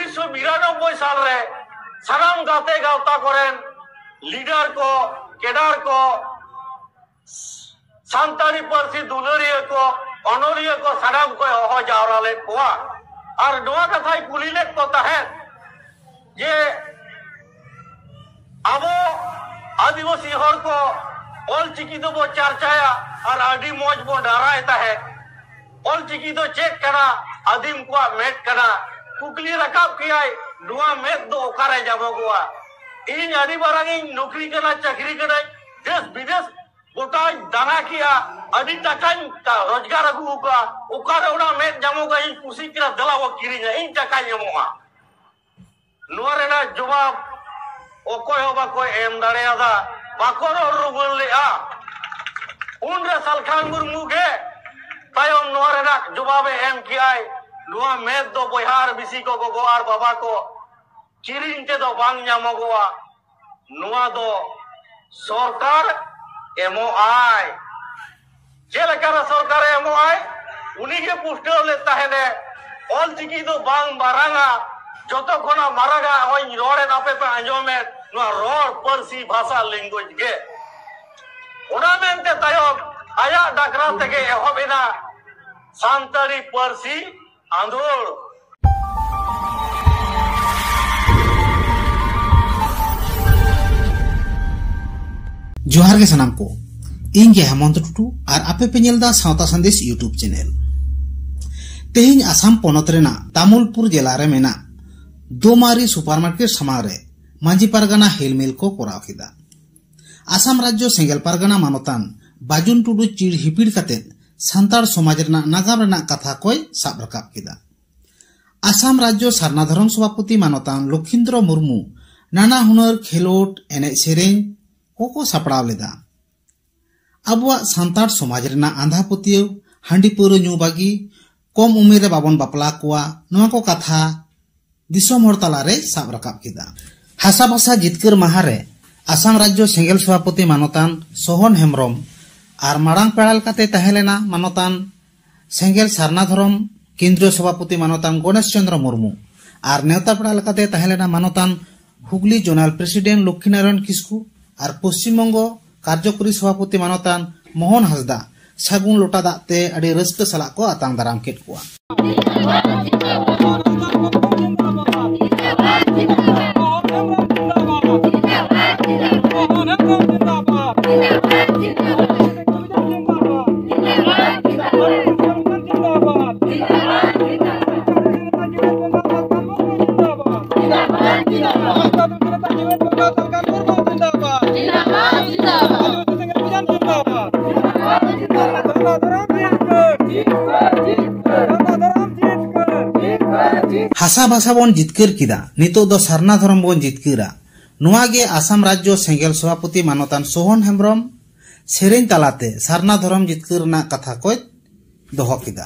1992 साल रे सानाम गाते गावता करें लीडर को केडर को सांताली पार्सी दुलरिया को अनोरिया को सानाम को हो जावरा ले कोआ और नोआ कथाई कुली ले को तहे जे अब आदिवासी हर को ऑल चिकी तो वो चर्चाया और आदि मौज वो डराता है ऑल चिकी तो चेक करा आदिम को मेट करा कुकली रकाब किया नुआ मेट दो ओकारे जाबो गोवा इन आदि बारंगी नौकरी करना चाकरी करना देश विदेश गोटा दाना किया आदि टकान का रोजगार अगु का ओकारे उना मेट जामो का इन कुसी किरा दला वो किरी जा इन टकान जामो नुआ रेना जवाब ओकोय होबा कोई एम दाड़ेयादा बाकोरो रुगुल ले आ उन रे सलखान मुर्मू के तायम नुआ रेना जवाब एम किया नुआ मेद दो बोहार बिसी को गोआर बाबा को किरिन ते दो बांग ᱧᱟᱢᱚᱜᱚᱜᱼᱟ नुआ दो सरकार एमओ आय जेलकार सरकार एमओ आय उनी के पुष्टो लेता है ने ऑल चिकी दो बांग बारांगा जतो कोना मारागा ओय रोड़े नापे पे अंजोमे नुआ रोड़ परसी भाषा लैंग्वेज के ओना मेनते तायम आया डाकरा तेगे एहोबेना सांताली परसी आंदोलन जोहार के सनाम को इन के हेमंत टुटू और आपे पे नेलदा सावता संदेश यूट्यूब चैनल तेहिं आसाम पोनत रेना तामुलपुर जिला रे मेना दोमारी सुपरमार्केट समार रे मांझी पारगाना हेलमेल को कोराव किदा आसाम राज्य सेंगेल पारगाना मानतान बाजुन टुडू चिड़ हिपिड़ कते सांतार समाज रेना नागाम रेना कथा कोई साब रकाब किदा आसाम राज्य सारना धरम सभापति मानतान लखींद्र मुर्मू नाना हुनर खेलोट एने सेरें को सापड़ाव लेदा अबुआ सांतार समाज रेना आंधा पुतियव हांडी पुरो न्यू बागी कम उमेर रे बाबन बापला कोआ नोआ को कथा दिसोम हर तला रे साब रकाब किदा हासा भाषा जितकर माहारे आसाम राज्य सेंगेल सभापति मानतान सोहन हेम्ब्रम और मारांग पेड़ाल काते तहेलेना मानतान सेंगेल सारना धरम केंद्रीय सभापति मानतान गणेश चंद्र मुर्मू और नेवता पेड़ाल काते तहेलेना मानतान हुगली जोनाल प्रेसिडेंट लक्ष्मीनारायण किस्कू और पश्चिम बंग कार्यकारी सभापति मानतान मोहन हांसदा सागुन लोटा दाते अड़ी रस्क सला को आतांग दाराम केट कोआ हासा भाषा बन जितकर किदा नितो दो सारना धरम बन जितकरा नुआ गे आसाम राज्य सेंगेल सभापति मानतान सोहन हेम्ब्रम सेरें तालाते सारना धरम जितकर ना कथा कोई दोहो किदा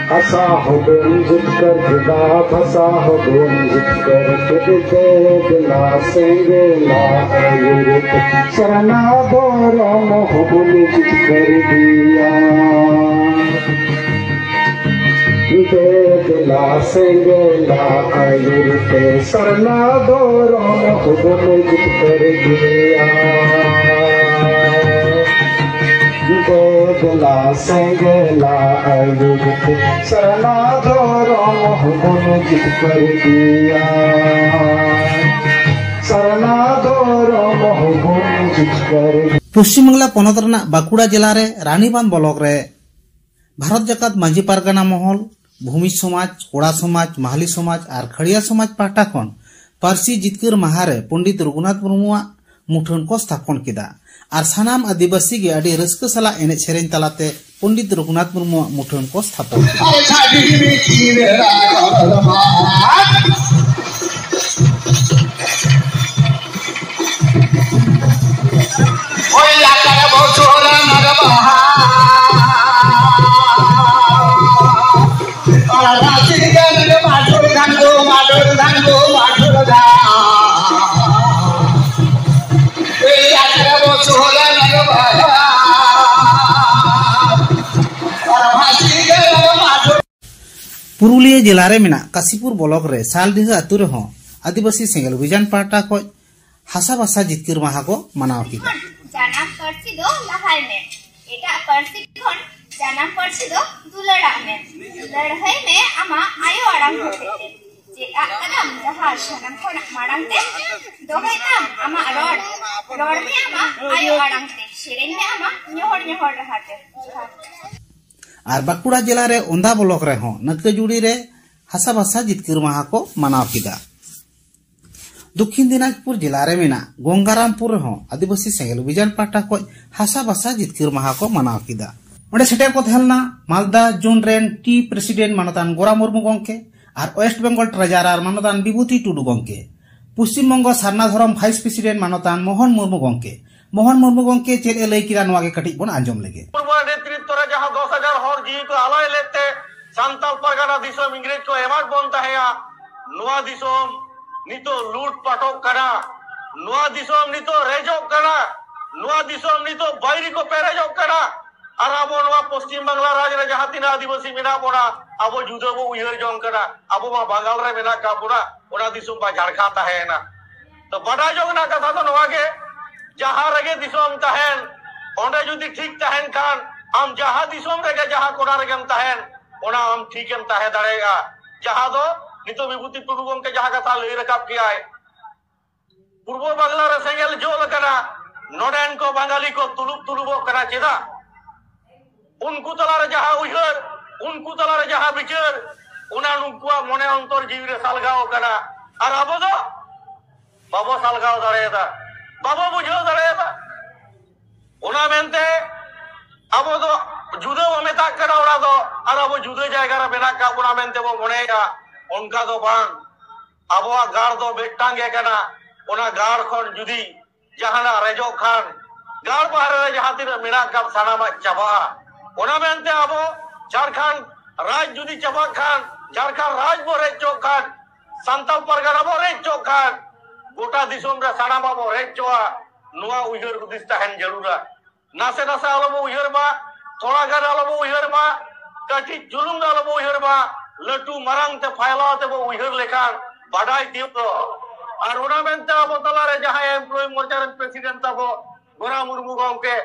आसा हो जित कर जुदा फसा हो जित कर दे दिला सेंगेला आयुर्त शरणा दो राम हो जित कर दिया दे दिला सेंगेला आयुर्त शरणा दो राम हो जित कर दिया गोदला सेंगेला आयुर्त शरणा दो राम हो जित कर दिया शरणा दो राम हो जित कर पश्चिम बंगला पोनत रेना बाकुड़ा जिला रे रानीबांध ब्लॉक रे भारत जाकात मांझी पारगाना महल भूमि समाज कोड़ा समाज माहली समाज और खड़िया समाज पाटा खन पारसी जितकर माहारे पंडित रघुनाथ मुर्मुआ मुठन को स्थापन किदा और सानाम आदिवासी के अड़ी रस्क सला एने सेरें तलाते पंडित रघुनाथ मुर्मू मुठन को स्थापन पुरुलिया जिला रे मेना काशीपुर ब्लॉक रे सालडीहा अतु रे हो आदिवासी सेंगल अभियान पार्टा को हासा बासा जितकिर माहा को मनाव किदा जानम परसी दो लहाय में एटा परसी खन जानम परसी दो दुलड़ा में लड़ाई में आमा आयो आराम होते जे आकदम जहां शनम खन मारंते दोहे नाम आमा रोड में आमा आयो आराम ते सेरेन में आमा ñohor रहते और बाकुड़ा जिला रे ओंदा ब्लॉक रे हो नकजुड़ी रे हासा बासा जितकिर माहा को मनाव किदा दक्षिण दिनाजपुर जिला रे मेना गंगारामपुर हो आदिवासी सेंगल अभियान पार्टा को हासा बासा जितकिर माहा को मनाव किदा ओंडे सेटेर को थेलना मालदा जोन रेन टी प्रेसिडेंट मानतान गोरा मुर्मू गंके और वेस्ट बेंगल ट्रेजारार मानतान विभूति टुडू गंके पश्चिम बंग सारना धरम वाइस प्रेसिडेंट मानतान मोहन मुर्मू गंके चेद लई किदा नोआ के कटिज बन आंजम लेगे नेतृत्व रे जहां 10,000 हर जी को आलय लेते सांताल परगना दिसोम इंग्रेज को एमाट बन तहेया नोआ दिसोम नितो लूट पाटोक कना नोआ दिसोम नितो रेजोक कना नोआ दिसोम नितो बायरी को पेरेजोक कना और आबो नोआ पश्चिम बांग्ला राज रे जहां तीन आदिवासी मेना बोना आबो जुदो बो उयर जों कना आबो मा बांगाल रे मेना का बोना ओना दिसोम बा झारखा तहेना तो बड़ा जोग ना कथा तो नोआ के जहां रगे दिसोम तहेन ओंडे जुदी ठीक तहेन खान हम जहां दिसोम रगे जहां कोना रगे तहेन ओना हम ठीक हम तहे दाड़ेगा जहां दो नितो विभूति टुडू गंके जहां कथा लई रकाब किया है पूर्व बांग्ला रे सेंगेल जोल कना नोडेन को बंगाली को तुलुबो कना चेदा उनको तला रे जहां उहर उनको तला रे जहां विचार उना नुकुआ मने अंतर जीवी रे सालगाओ कना और अबो दो बाबो सालगाओ दाड़ेदा बाबो बुझो दाड़ेदा उना मेनते अबो दो जुदो मेता कना ओना दो और अबो जुदो जायगा रे बेना का उना मेनते बो मनेगा उनका दो बांग अबो गाड़ दो बेटांगे कना उना गाड़ खन जुदी जहाना रेजो खान गाड़ बाहर रे जहां तीन मेना का सानामा चबा उना मेनते अबो झारखंड राज जुदी चबा खान झारखंड राज बो रेचो खान सांताल परगना बो रेचो खान गोटा दिसोम रे सानामा बो रेचोआ नुआ उहर गुदिस तहन जरूरा नासे नासे आलोबो उहर मा थोड़ा गान आलोबो उहर मा कटी जुलुम आलोबो उहर मा लटू मरंग ते फायला ते बो उहर लेखान बाडाई दियो और उना मेनते अबो तला रे जहां एम्प्लॉय मोर्चा रे प्रेसिडेंट तबो गोरा मुर्मू गंके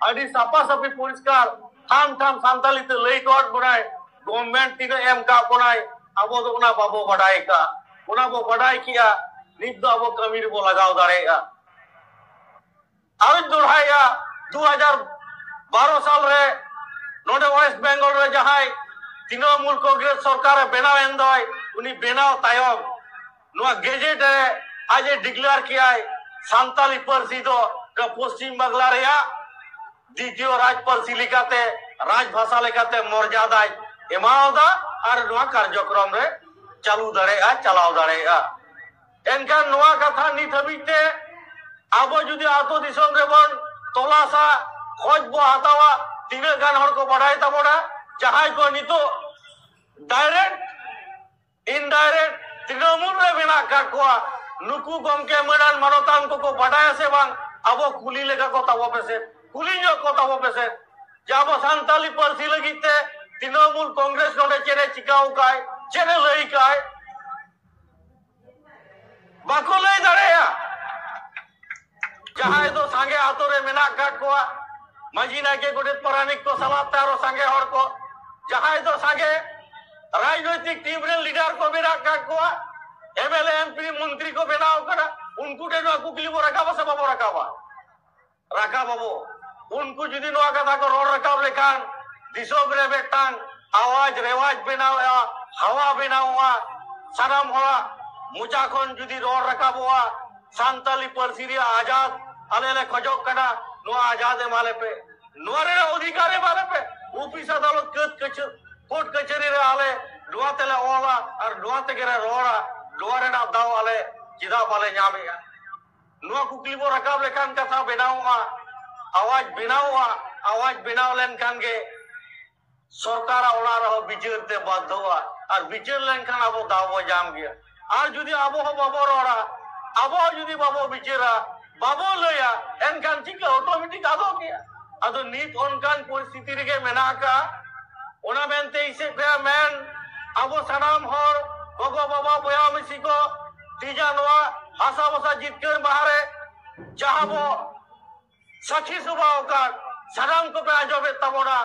अडी सापा सापी परिष्कार थाम थाम सांताली ते लई कोट बनाय गवर्नमेंट तिने एम का बनाय अबो तो उना बाबो बाडाई का उना बो बाडाई किया नित दो अबो कमीर बो लगाव दाड़ेगा और दुढ़ाया 2012 साल रे नोडे वेस्ट बेंगल रे जहां तृणमूल कांग्रेस सरकार बेनाव एंदोय उनी बेनाव तायम नुआ गेजेट रे आज डिक्लेयर किया है सांताली परसी दो पश्चिम बांग्ला रे द्वितीय राज परसी लिखाते राजभाषा लेखाते मर्यादा एमावदा और नुआ कार्यक्रम रे चालू दाड़ेगा चलाव दाड़ेगा एनखान नुआ कथा नित हबीते आबो जुदी आतो दिसोम रे बन तलासा खोज बो हातावा तीन गान हर को बढ़ाई तबोड़ा जहां को नितो डायरेक्ट इनडायरेक्ट तृणमूल रे बिना काटवा नुकु गमके मनान मानतान को बढ़ाया से बांग आबो कुली लेगा को तबो पेसे कुली जो को तबो पेसे जाबो सांताली परसी लगिते तृणमूल कांग्रेस नोडे चेने चिकाऊ काय चेने लई काय बाको लई दाड़ेया जहां दो सांगे आतो रे मेना काटवा माजी नाके गोटे परानिक को सलाह तारो सांगे हर को जहां दो सांगे राजनीतिक टीम रे लीडर को मेना काटवा एमएलए एमपी मंत्री को बनाओ करा उनको टेनो कुकली बो रखावा सब बो रखावा रखा बाबू उनको जुदी नोआ कथा को रोड रखाव लेखान दिसोम रे बेटांग आवाज रेवाज बनावा हवा बनावा सनम होला मुचा खन जुदी रोड रखाबोआ सांताली परसी रे आजाद आलेले खजोक कना नोआ आजाद माले पे नोआ रे अधिकार माले पे ऑफिस अदालत कोर्ट कचहरी रे आले नोआ तेले ओला और नोआ तेगे रे रोड़ा नोआ रे ना दाव आले चिदा पाले ᱧᱟᱢᱮ नोआ कुकली बो रकाब लेखान कथा बनावा आवाज बनाव लेनखान गे सरकार ओना रहो बिचार ते बाध्यवा और बिचार लेनखान आबो दाव बो जाम गया और जुदी आबो हो बाबो रोड़ा आबो जुदी बाबो बिचारा बाबो लया एनखान ठीक ऑटोमेटिक आदो गया अदो नीत ओनखान परिस्थिति रे मेना का ओना मेनते इसे पे man abo sanam hor gogo baba boya misi ko tija noa hasa basa jitkar bahare jahabo sakhi subha okar sanam ko pe ajobe tabona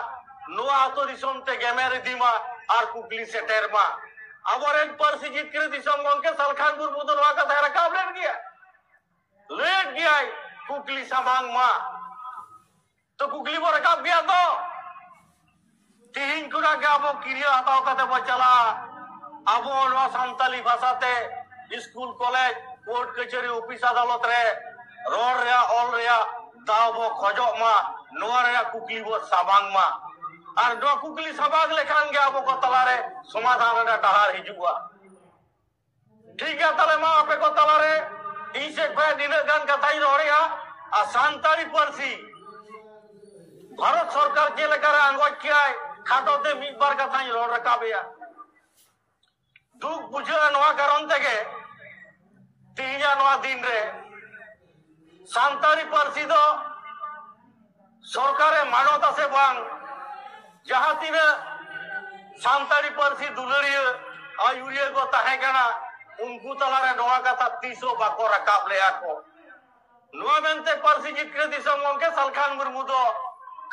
noa ato disom te gemere dima ar kukli seter ma aboren parsi jitkar disom gonke Salkhanpur mudon noa ka thara kab let gaya kukli sabang ma to kukli bo rakab gaya to तीन गुना के अब क्रिया हटाओ कते बचला अब नवा Santali भाषाते school college court कचहरी ऑफिस अदालत रे रोड रे ऑल रे दाबो खजो मा नवा रे कुकली बो साबांग मा और नवा कुकली साबांग लेखान के अब को तला रे समाधान रे डहार हिजुआ ठीक है तले मा आपे को तला रे इसे पे दिन गान कथाई रोड़िया आ संताली परसी भारत सरकार जे लेकर अंगोज किया खाटोते मिट बार कथा रोड रकाबेया दुख बुझा नवा कारण तेगे तीजा नवा दिन रे सांतारी पार्सी दो सरकारे मानवता से बांग जहां तीन सांतारी पार्सी दुलड़िया आयुरिया को तहे कना उनको तलारे नवा कथा 300 बाको रकाब ले आको नवा मेंते पार्सी जितने दिसम के सलखानपुर मुदो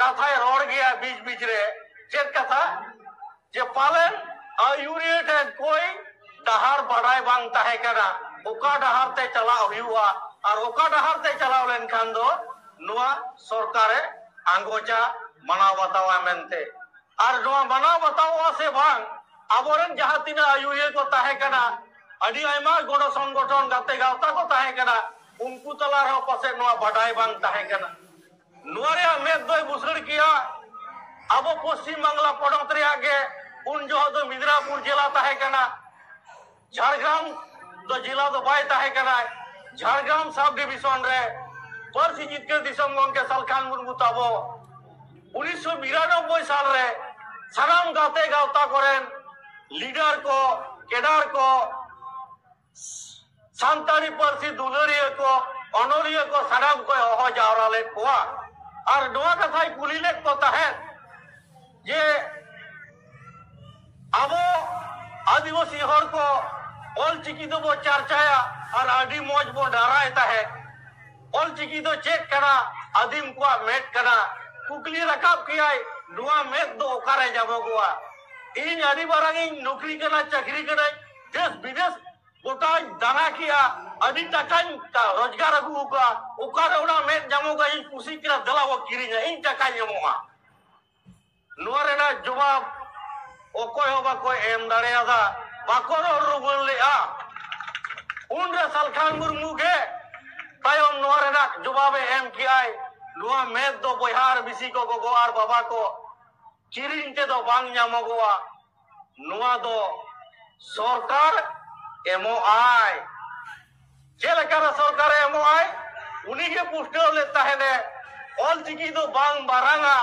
कथा रोड गया बीच बीच रे चेत कथा जे पालन आयुरियट है कोई डहार बढ़ाई बांग तहे कना ओका डहार ते चलाव हुआ और ओका डहार ते चलाव लेन खान दो नुआ सरकारे आंगोचा मना बतावा मेंते और नुआ मना बतावा से बांग अबोरन जहां तीना आयुरिय को तहे कना अडी आयमा गोडो संगठन गाते गावता को तहे कना उनको तला रहो पसे नुआ बढ़ाई बांग तहे कना नुआ रे में दोय बुसड़ किया अब पश्चिम बांग्ला पड़त रे आगे उन जो दो मिदनापुर जिला तहे कना झारग्राम दो जिला दो बाय तहे कना झारग्राम सब डिवीजन रे परसी जितके दिसम गंके सलखानपुर मुताबो 1992 साल रे सनाम गाते गावता करें लीडर को केडार को सांताली परसी दुलरिया को अनोरिया को सनाम को हो जावरा ले कोआ और नवा कथाई कुली ले को तहे ये अब आदिवासी हर को ऑल चिकी दो वो चर्चाया और आदि मौज वो डराता है ऑल चिकी दो चेक करा आदिम को मेट करा कुकली रकाब किया नुआ मेट दो करे जाबो गुआ इन आदि बारंगी नौकरी करना चाकरी करना देश विदेश गोटा दाना किया आदि टकान का रोजगार अगु का उकार उना मेट जामोगा इन कुसी करा दला वो किरिंगा इन टकान जमोगा नुआरेना जवाब ओकोय होबा कोई एम दाड़ेयादा बाकोरो रुगुल लेआ उन रे सलखानपुर मुगे तायम नुआरेना जवाब एम कियाय नुआ मेद दो बोहार बिसी को गोआर बाबा को किरिन ते दो बांग ᱧᱟᱢᱚᱜᱚᱜᱼᱟ नुआ दो सरकार एमो आय चेलकार सरकार एमो आय उनी के पुष्टो लेता है ने ऑल चिकी दो बांग बारांगा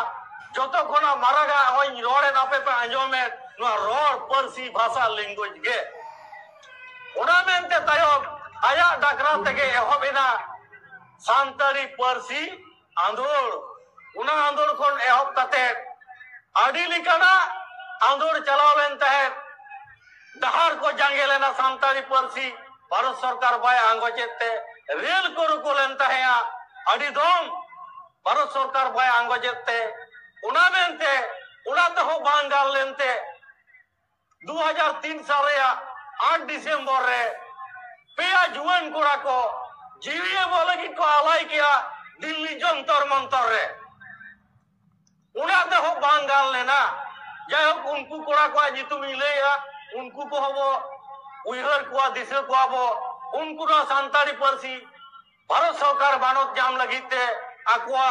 जोतो कोना मारागा होई रोड़े नापे पे आंजोमे नुआ रोड़ परसी भाषा लैंग्वेज गे ओना मेंते तायो आया डाकरा तेगे एहोबेना सांताली परसी आंदोल उना आंदोल कोन एहोब कते आडी लिकाना आंदोल चलाव लेन तहे दहार को जांगे लेना सांताली परसी भारत सरकार बाय आंगोचेते रेल को रुको लेन तहे आडी दोम भारत सरकार बाय आंगोचेते उना मेंते उना तो बांगाल लेनते 2003 साल रे 8 दिसंबर रे पेया जुआन कोड़ा को जीवीए बोले कि को आलाई किया दिल्ली जंतर मंतर रे उना तो बांगाल लेना जाय उनको कोड़ा को जितु मिले या उनको को हो उइहर को दिसे को आबो उनको ना सांताली परसी भारत सरकार बानोत जाम लगिते आकुआ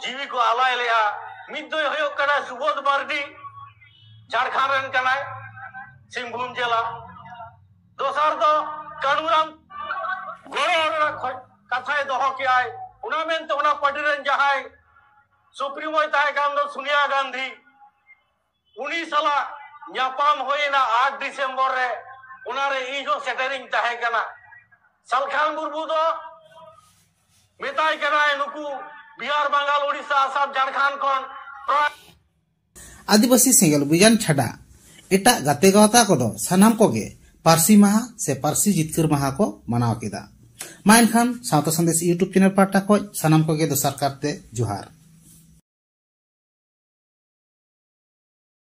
जीवी को आलाई लेया मिदोय होयो कना सुबोध मार्डी झारखंड रन कना सिंहभूम जिला दोसर दो कानूराम गोरा कथाय दोहो कियाय उना मेनते उना पार्टी रन जहाय सुप्रीमो ताय कान दो सोनिया गांधी उनी साला ᱧᱟᱯᱟᱢ होइना 8 दिसंबर रे उना रे इजो सेटरिंग ताहे कना सलखानपुर बुदो मेताय कना नुकु बिहार बंगाल ओडिशा आसाम झारखंड कोन आदिवासी सेंगल अभियान छाड़ा एटा गाते गावता को दो सानाम कोगे पारसी माहा से पारसी जितकर माहा को मनाव केदा। मा एनखान सावता संदेश यूट्यूब चैनल पाटा को सानाम कोगे दोसार कारते जोहार।